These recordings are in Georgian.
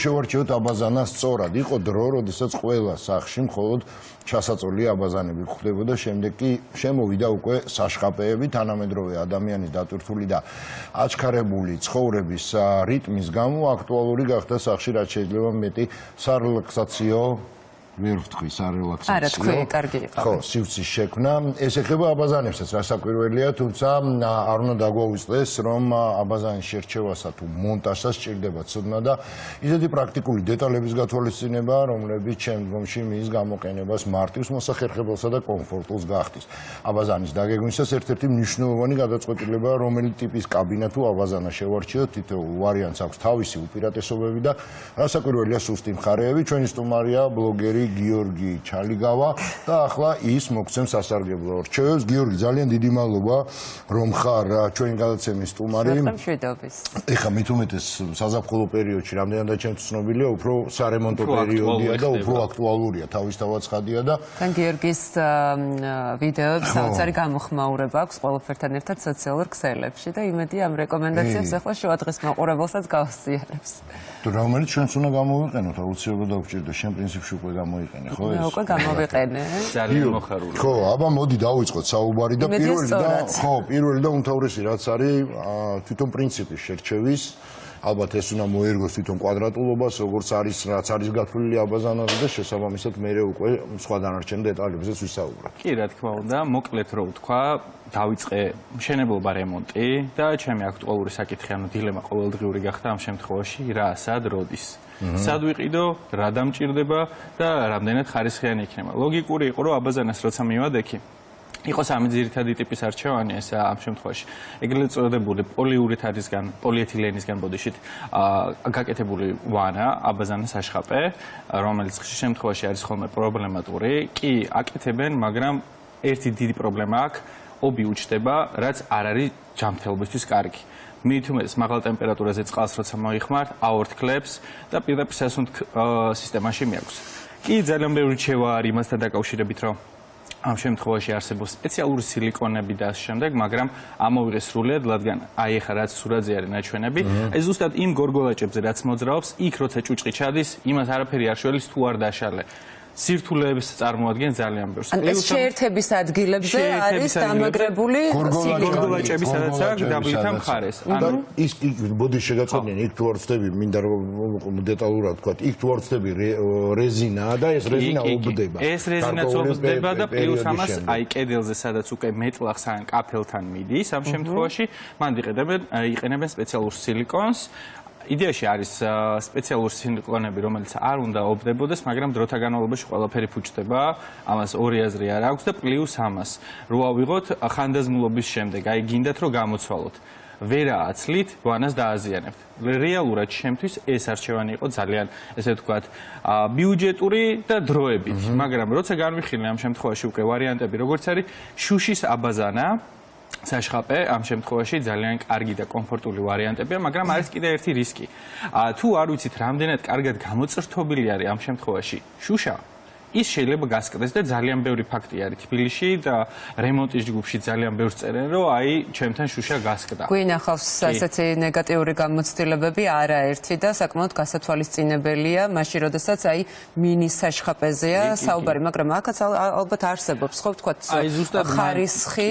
შევარჩიოთ აბაზანა სწორად. იყო დრო, როდესაც ყველა სახლში მხოლოდ ჩასაწოლი აბაზანები გვხვდებოდა, შემდეგ კი შემოვიდა უკვე საშხაპეები, თანამედროვე ადამიანის დატვირთული და აჩქარებული ცხოვრების რიტმის გამო აქტუალური გახდა სახლში რაც შეიძლება მეტი სარელაქსაციო ვერ ვთქვი სარელაქსაციო. არა, თქვი, კარგი იყო. ხო, სივრცის შექმნა. ეს ეხება აბაზანებსაც, რასაკვირველია, თუმცა არ უნდა დაგვაუწყდეს, რომ აბაზანის შერჩევასა თუ მონტაჟსაც სჭირდება ცოდნა და ისეთი პრაქტიკული დეტალების გათვალისწინება, რომლებიც შემდგომში მის გამოყენებას მარტივს, მოსახერხებელსა და კომფორტულს გახდის. აბაზანის დაგეგმვისას ერთ-ერთი მნიშვნელოვანი გადაწყვეტილება, რომელი ტიპის კაბინა თუ აბაზანა შევარჩიოთ, თითოეულ ვარიანტს აქვს თავისი უპირატესობები და რასაკვირველია სუსტი მხარეები. ჩვენი სტუმარია ბლოგერი გიორგი ჩალიგავა და ახლა ის მოგცემს სასარგებლო რჩევებს. გიორგი, ძალიან დიდი მადლობა, რომ ხარ ჩვენი გადაცემის სტუმარი. ეხლა მით უმეტეს საზაფხულო პერიოდში, რამდენადაც ჩემთვის ცნობილია, უფრო სარემონტო პერიოდია და უფრო აქტუალურია, თავისთავად ცხადია და თან გიორგის ვიდეოებს საოცარი გამოხმაურება აქვს ყველაფერთან ერთად სოციალურ ქსელებში და იმედია ამ რეკომენდაციებს ახლა შუადღის მაყურებელსაც გავსიარებს. რომელიც ჩვენც უნდა გამოვიყენოთ, აუცილებლად დაგვჭირდა, შენ პრინციპში უკვე გამოიყენე, ხო ეს? უკვე გამოვიყენე. ძალიან მოხარული. ხო, აბა მოდი დავიწყოთ საუბარი და პირველი და უმთავრესი რაც არის თვითონ პრინციპის შერჩევის. ალბათ ეს უნდა მოერგოს თვითონ კვადრატულობას, როგორც არის, რაც არის გათვლილი აბაზანაზე და შესაბამისად მე უკვე სხვა დანარჩენ დეტალებზეც ვისაუბრებ. კი, რა თქმა უნდა, მოკლედ რო ვთქვა, დავიწყე მშენებლობა რემონტი და ჩემი აქტუალური საკითხი, ანუ დილემა ყოველდღიური გახდა ამ შემთხვევაში, რა, სად, როდის. სად ვიყიდო, რა დამჭირდება და რამდენად ხარისხიანი იქნება. ლოგიკური იყო, რომ აბაზანას როცა მივადექი, იყო სამი ძირითადი ტიპის არჩევანი ეს ამ შემთხვევაში. ეგრეთ წოდებული პოლიურეთანისგან, პოლიეთილენისგან ბოდიშით გაკეთებული ვანა, აბაზანის აშხაპე, რომელიც ხშირ შემთხვევაში არის ხოლმე პრობლემატური. კი, აკეთებენ, მაგრამ ერთი დიდი პრობლემა აქვს, ობი უჩდება, რაც არ არის ჯანმრთელობისთვის კარგი. მით უმეტეს მაღალ ტემპერატურაზე წყალს როცა მოიხმართ, აორთქლებს და პირდაპირ სასუნთ სისტემაში მიაქვს. კი, ძალიან ბევრი რჩევა არის იმასთან დაკავშირებით, რომ ამ შემთხვევაში არსებობს სპეციალური სილიკონები და ამ შემდეგ, მაგრამ ამოვიღე სრულიად, რადგან აი ეხლა რაც სურათზე არის ნაჩვენები, ეს ზუსტად იმ გორგოლაჭებზე რაც მოძრაობს, იქ როცა ჭუჭყი ჩადის, იმას არაფერი არ შველის თუ არ დაშალე. სირთულეებს წარმოადგენს ძალიან ბევრს. ეს შეერთების ადგილებზე არის დამაგრებული გორგოლაჭები, სადაც აქვს დაბლითა მხარეს. ანუ ის ბოდის შეგაწოდნიან, იქ თუ არ ვწდები, მინდა რომ დეტალურად ვთქვა, იქ თუ არ ვწდები რეზინაა და ეს რეზინა უბდება. ეს რეზინაც უბდება და პლუს ამას აი კედელზე, სადაც უკვე მეტლახს ან კაფელთან მიდის, ამ შემთხვევაში მან იყენებენ სპეციალურ სილიკონს. იდეაში არის სპეციალური სილიკონები, რომელიც არ უნდა ობდებოდეს, მაგრამ დროთა განმავლობაში ყველაფერი ფუჭდება, ამას ორი აზრი არ აქვს და პლუს ამას რო ავიღოთ ხანდაზმულობის შემდეგ, აი გინდათ რომ გამოცვალოთ. ვერა აცლით, ვანას დააზიანებთ. რეალურად შემთთვის ეს არჩევანი იყო ძალიან, ესე ვთქვათ, ბიუჯეტური და დროებით, მაგრამ როცა განვიხილე ამ შემთხვევაში უკვე ვარიანტები, როგორც არის შუშის აბაზანა საშხაპე ამ შემთხვევაში ძალიან კარგი და კომფორტული ვარიანტებია, მაგრამ არის კიდე ერთი რისკი. თუ არ ვიცით, რამდენად კარგად გამოწრთობილი არის ამ შემთხვევაში შუშა, ის შეიძლება გასკდეს და ძალიან ბევრი ფაქტი არის თბილისში და რემონტის ჯგუფში ძალიან ბევრს წერენ, რომ აი ჩემთან შუშა გასკდა. გვინახავს ასეთი ნეგატიური გამოცდილებები არაერთი და საკმაოდ გასათვალისწინებელია, მაშინ როდესაც აი მინის საშხაპეზეა საუბარი, მაგრამ აქაც ალბათ არსებობს, ხო ვთქვათ, ხარისხი,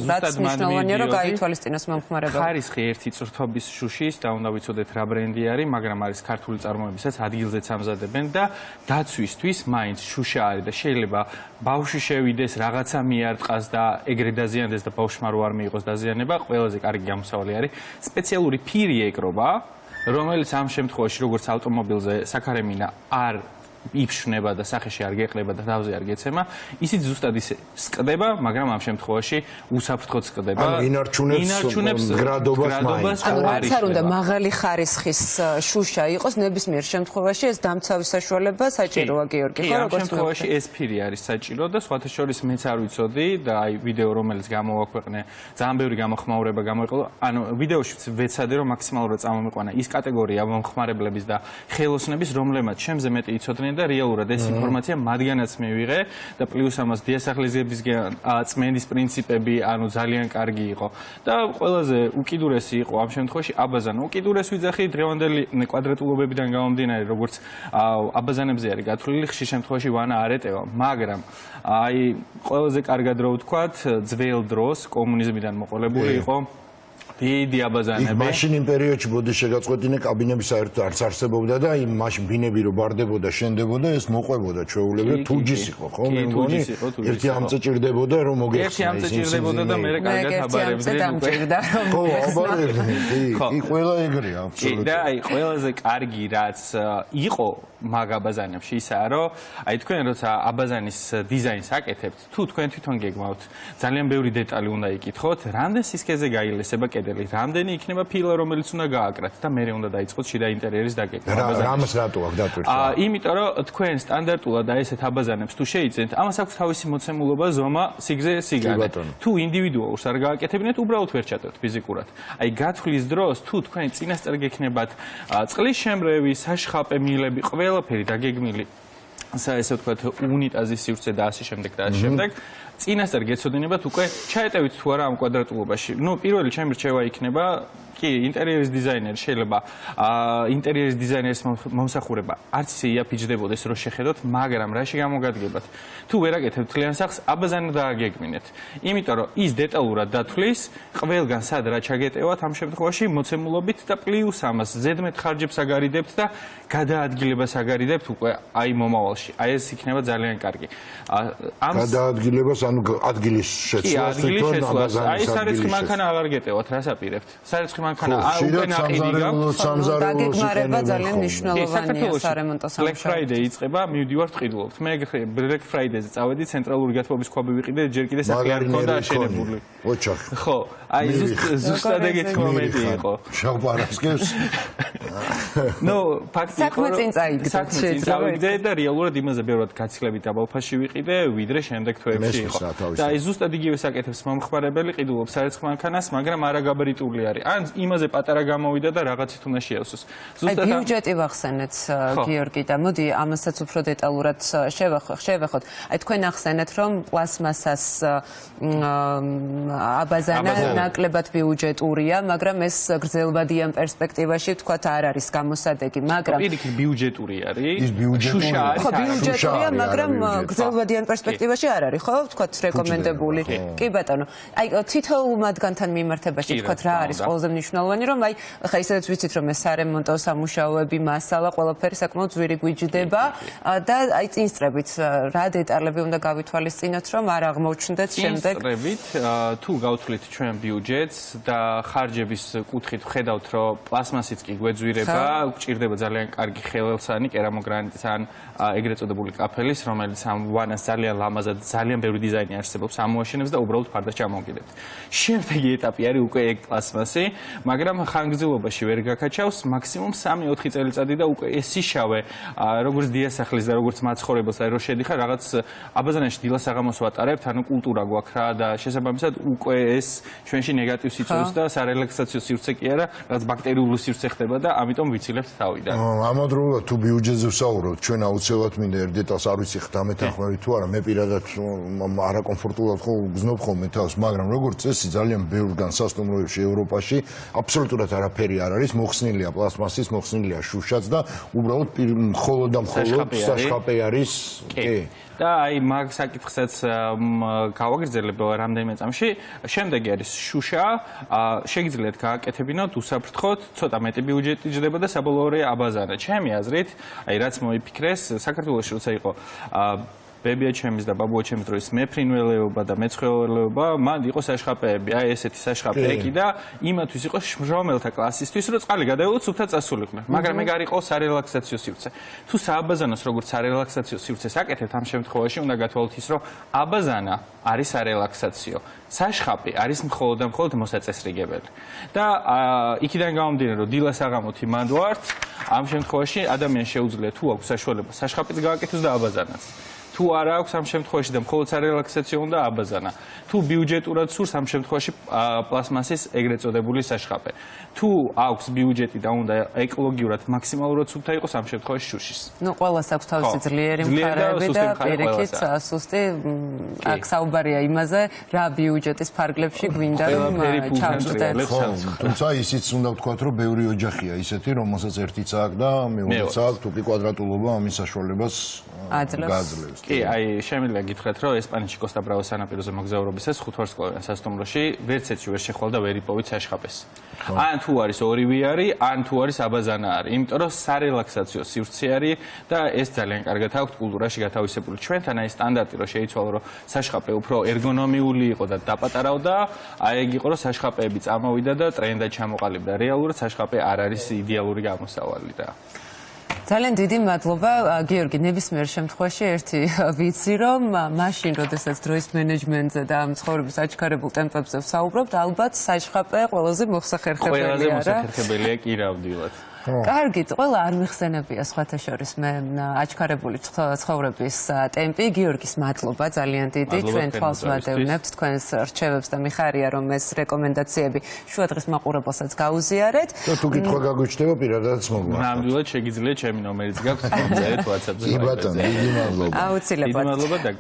რაც მნიშვნელოვანია, რომ გაითვალისწინოს მომხმარებელს. ხარისხი ერთი წრთობის შუშის და უნდა ვიცოდეთ რა ბრენდი არის, მაგრამ არის ქართული წარმოებისაც ადგილზეც ამზადებენ და დაცვისთვის მაინც შუშა არის და შეიძლება ბავშვი შევიდეს, რაღაცა მიარტყას და ეგრე დაზიანდეს და ბავშვმა რო არ მიიღოს დაზიანება, ყველაზე კარგი გამოსავალი არის სპეციალური ფირი ეკრობა, რომელიც ამ შემთხვევაში როგორც ავტომობილზე საქარემინა არ იფშნება და სახეში არ გეყლება და თავზე არ გეცემა, ისიც ზუსტად ისე სკდება, მაგრამ ამ შემთხვევაში უსაფრთხოდ სკდება. ანუ ინარჩუნებს გრადობას მაინც. ანუ რაც არ უნდა მაღალი ხარისხის შუშა იყოს, ნებისმიერ შემთხვევაში ეს დამცავის საშუალება საჭიროა, გიორგი, ხო, როგორც ამ შემთხვევაში ეს ფირი არის საჭირო და სხვათა შორის მეც არ ვიცოდი და აი ვიდეო რომელიც გამოვაქვეყნე, ძალიან ბევრი გამოხმაურება გამოიყო. ანუ ვიდეოშიც ვეცადე რომ მაქსიმალურად წამომიყვანა ის კატეგორია მომხმარებლების და ხელოსნების, რომლებმაც ჩემზე მეტი იცოდნენ და რეალურად ეს ინფორმაცია მათგანაც მივიღე და პლუს ამას დიასახლისებისგან წმენდის პრინციპები, ანუ ძალიან კარგი იყო და ყველაზე უკიდურესი იყო ამ შემთხვევაში აბაზანა. უკიდურეს ვიძახი დღევანდელი კვადრატულობებიდან გამომდინარე, როგორც აბაზანებზე არის გათვლილი, ხშირ შემთხვევაში ვანა არ ეტევა, მაგრამ აი ყველაზე კარგად რო ვთქვათ, ძველ დროს კომუნიზმიდან მოყოლებული იყო დიდი აბაზანები. მაშინ იმ პერიოდში ბოდის შეგაწყვეტინე კაბინები საერთოდ არც არსებობდა და იმ მაშინ ბინები რო ბარდებოდა, შენდებოდა, ეს მოყვებოდა ჩვეულებრივ თუჯის იყო, ხო? მე მგონი ერთი ამწე ჭირდებოდა რომ მოგეხსნა. ერთი ამწე ჭირდებოდა და მე კარგად აბარებდნენ უკვე. ხო, აბარებდნენ. კი, ყველა ეგრეა, აბსოლუტურად. და აი ყველაზე კარგი რაც იყო მაგ აბაზანებში ისაა, რომ აი თქვენ როცა აბაზანის დიზაინს აკეთებთ, თუ თქვენ თვითონ გეგმავთ, ძალიან ბევრი დეტალი უნდა იკითხოთ, რამდენ სისქეზე გაილესება კედელი, რამდენი იქნება ფილა, რომელიც უნდა გააკრათ და მე უნდა დაიწყოთ შიდა ინტერიერის დაგეგმა. რამას რატო აქ დატვირთვა? იმიტომ რომ თქვენ სტანდარტულად აი ესეთ აბაზანებს თუ შეიძენთ, ამას აქვს თავისი მოცემულობა, ზომა, სიგრძე, სიგანე. თუ ინდივიდუალურს არ გააკეთებინეთ, უბრალოდ ვერ ჩატართ ფიზიკურად. აი გათვლის დროს თუ თქვენ წინასწარ გექნებათ წყლის შემრევი, საშხაპე მილები, ყველაფერი დაგეგმილი, ესე ვთქვათ, უნიტაზის სივრცე და ასე შემდეგ და ასე შემდეგ. წინასწარ გეცოდინებათ უკვე ჩაეტევით თუ არა ამ კვადრატულობაში. ნუ პირველი ჩემი რჩევა იქნება კი, ინტერიერის დიზაინერი შეიძლება ინტერიერის დიზაინერის მომსახურება არც ისე იაფიჯდებოდეს რომ შეხედოთ, მაგრამ რაში გამოგადგებათ? თუ ვერ აკეთებთ თლიან სახს, აბაზანი დააგეგმინეთ. იმიტომ რომ ის დეტალურად დათვლის, ყველგან სად რა ჩაგეტევათ ამ შემთხვევაში მოცემულობით და პლუს ამას ზედმეტ ხარჯებს აგარიდებთ და გადაადგილებას აგარიდებთ უკვე აი მომავალში. აი ეს იქნება ძალიან კარგი. გადაადგილებას ანუ ადგილის შეცვლას თვითონ აბაზანის აი სარეცხი მანქანა აღარ გეტევათ, რას აპირებთ? სარეცხი მანქანა უკვე ნაყიდი გაქვთ. დაგეგმარება ძალიან მნიშვნელოვანია სარემონტო სამუშაოებში. Black Friday იწყება, მივდივართ ყიდულობთ. მე Black Friday-ზე წავედი, ცენტრალური გათბობის ქვაბი ვიყიდე, ჯერ კიდე სახლი არ მქონდა აშენებული. ოჩახი. ხო, აი ზუსტად ეგეთი მომენტი იყო. შავ პარასკევს. ნუ ფაქტი იყო, საქმე წინ წაიგდე და რეალურად იმაზე ბევრად გაცილებით დაბალფასში ვიყიდე, ვიდრე შემდეგ თვეებში იყო. და აი ზუსტად იგივე საკეთებს მომხმარებელი, ყიდულობს სარეცხ მანქანას, მაგრამ არაგაბარიტული არის. ან იმაზე პატარა გამოვიდა და რაღაცით უნდა შეავსოს. ზუსტად ბიუჯეტი ვახსენეთ, გიორგი და მოდი ამასაც უფრო დეტალურად შევეხოთ. აი თქვენ ახსენეთ, რომ პლასმასას აბაზანა ნაკლებად ბიუჯეტურია, მაგრამ ეს გრძელვადიან პერსპექტივაში თქვათ არ არის გამოსადეგი, მაგრამ პირიქით ბიუჯეტური არის. ის ბიუჯეტურია. ხო, ბიუჯეტურია, მაგრამ გრძელვადიან პერსპექტივაში არ არის, ხო? თქვათ რეკომენდებული. კი ბატონო. აი თითოეულ მათგანთან მიმართებაში თქვათ რა არის ყველაზე მნიშვნელოვანი, რომ აი ხა ისედაც ვიცით რომ ეს სარემონტო სამუშაოები, მასალა, ყველაფერი საკმაოდ ძვირი გვიჯდება და აი წინსწრებით რა დეტალები უნდა გავითვალისწინოთ, რომ არ აღმოჩნდეთ შემდეგ. წინსწრებით თუ გავთვლით ჩვენ ბიუჯეტს და ხარჯების კუთხით ხედავთ, რომ პლასმასიც კი გვეძვირება, გვჭირდება ძალიან კარგი ხელელსანი, კერამოგრანიტის ან ეგრეთ წოდებული კაფელის, რომელიც ამ ვანას ძალიან ლამაზად, ძალიან ბევრი დიზაინი არსებობს, ამოაშენებს და უბრალოდ ფარდას ჩამოვკიდებთ. შემდეგი ეტაპი არის უკვე ეგ პლასმასი, მაგრამ ხანგრძლივობაში ვერ გაკაჩავს, მაქსიმუმ 3-4 წელიწადი და უკვე ეს იშავე, როგორც დიასახლის და როგორც მაცხოვრებელს, აი რო შედიხარ, რაღაც აბაზანაში დილას-საღამოს ვატარებთ, ანუ კულტურა გვაქვს რა და შესაბამისად უკვე ეს ჩვენში ნეგატივს იწვევს და სარელაქსაციო სივრცე კი არა, რაღაც ბაქტერიული სივრცე ხდება და ამიტომ ვიცილებთ თავიდან. ამავდროულად თუ ბიუჯეტზე ვსაუბრობთ, ჩვენ აუცილებლად მინდა ერთ დეტალს არ ვიცი ხა დამეთანხმებით თუ არა, მე პირადად არაკომფორტულად ხო გზნობ ხოლმე თავს, მაგრამ როგორც წესი ძალიან ბევრგან სასტუმროებში ევროპაში აბსოლუტურად არაფერი არ არის, მოხსნილია პლასმასის, მოხსნილია შუშაც და უბრალოდ მხოლოდ და მხოლოდ საშხაპე არის. კი. და აი მაგ საკითხსაც გავაგრძელებ რამდენიმე წამში. შემდეგი არის შუშა, შეგიძლიათ გააკეთებინოთ, უსაფრთხოდ, ცოტა მეტი ბიუჯეტი ჯდება და საბოლოო აბაზანა. ჩემი აზრით, აი რაც მოიფიქრეს, საქართველოში როცა იყო ბებია ჩემის და ბაბუა ჩემის დროის მეფრინველეობა და მეცხოველეობა, მან იყო საშხაპეები, აი ესეთი საშხაპეები და იმათვის იყო შრომელთა კლასისთვის, რომ წყალი გადაეულოთ, სუფთად წასულიყვნენ. მაგრამ ეგ არ იყო სარელაქსაციო სივრცე. თუ სააბაზანოს როგორც სარელაქსაციო სივრცეს აკეთებთ, ამ შემთხვევაში უნდა გათვალოთ ის, რომ აბაზანა არის სარელაქსაციო. საშხაპი არის მხოლოდ და მხოლოდ მოსაწესრიგებელი. და იქიდან გამომდინარე, რომ დილას-საღამოთი მანდ ვართ, ამ შემთხვევაში ადამიანს შეუძლია თუ აქვს საშუალება საშხაპიც გააკეთოს და აბაზანაც. თუ არ აქვს ამ შემთხვევაში და მხოლოდ სარელაქსაციო უნდა აბაზანა. თუ ბიუჯეტურად სურს ამ შემთხვევაში პლასმასის ეგრეთ წოდებული საშხაპე. თუ აქვს ბიუჯეტი და უნდა ეკოლოგიურად მაქსიმალურად სუფთა იყოს ამ შემთხვევაში შუშის. ნუ ყველას აქვს თავისი ძლიერი მხარეები და პირიქით სუსტი აქ საუბარია იმაზე, რა ბიუჯეტის ფარგლებში გვინდა რომ ჩავჭდეთ. თუმცა ისიც უნდა ვთქვათ, რომ ბევრი ოჯახია ისეთი, რომელსაც ერთიც აქვს და მეორეც აქვს, თუკი კვადრატულობა ამის საშუალებას გააძლევს. კი, აი შემიძლია გითხრათ, რომ ესპანეთში კოსტა ბრაოს სანაპიროზე მოგზაურობისას ხუთვარსკვლავიან სასტუმროში ვერცეცი ვერ შეხვალ და ვერ იპოვით საშხაპეს. ან თუ არის ორივე არის, ან თუ არის აბაზანა არის. იმიტომ რომ სარელაქსაციო სივრცე არის და ეს ძალიან კარგად აქვს კულტურაში გათავისებული. ჩვენთან აი სტანდარტი რომ შეიცვალო რომ საშხაპე უფრო ერგონომიული იყო და დაპატარავდა, აი ეგ იყო რომ საშხაპეები წამოვიდა და ტრენდად ჩამოყალიბდა. რეალურად საშხაპე არ არის იდეალური გამოსავალი და ძალიან დიდი მადლობა გიორგი, ნებისმიერ შემთხვევაში ერთი ვიცი რომ მაშინ როდესაც დროის მენეჯმენტზე და ამ ცხოვრების აჩქარებულ ტემპებზე ვსაუბრობთ, ალბათ საშხაპე ყველაზე მოხსახერხებელია რა. ყველაზე მოხსახერხებელია კი რავდილად. კარგით, ყველა არ მიხსენებია სხვათა შორის მე აჩქარებული ცხოვრების ტემპი. გიორგის მადლობა ძალიან დიდი. ჩვენ თვალს ვადევნებთ თქვენს რჩევებს და მიხარია რომ ეს რეკომენდაციები შუადღის მაყურებელსაც გაუზიარეთ. და თუ კითხვა გაგვიჩნდება პირადადაც მოგვა. ნამდვილად შეგიძლიათ ჩემი ნომერიც გაქვთ, წერეთ WhatsApp-ზე. კი ბატონო, დიდი მადლობა. აუცილებლად. დიდი მადლობა და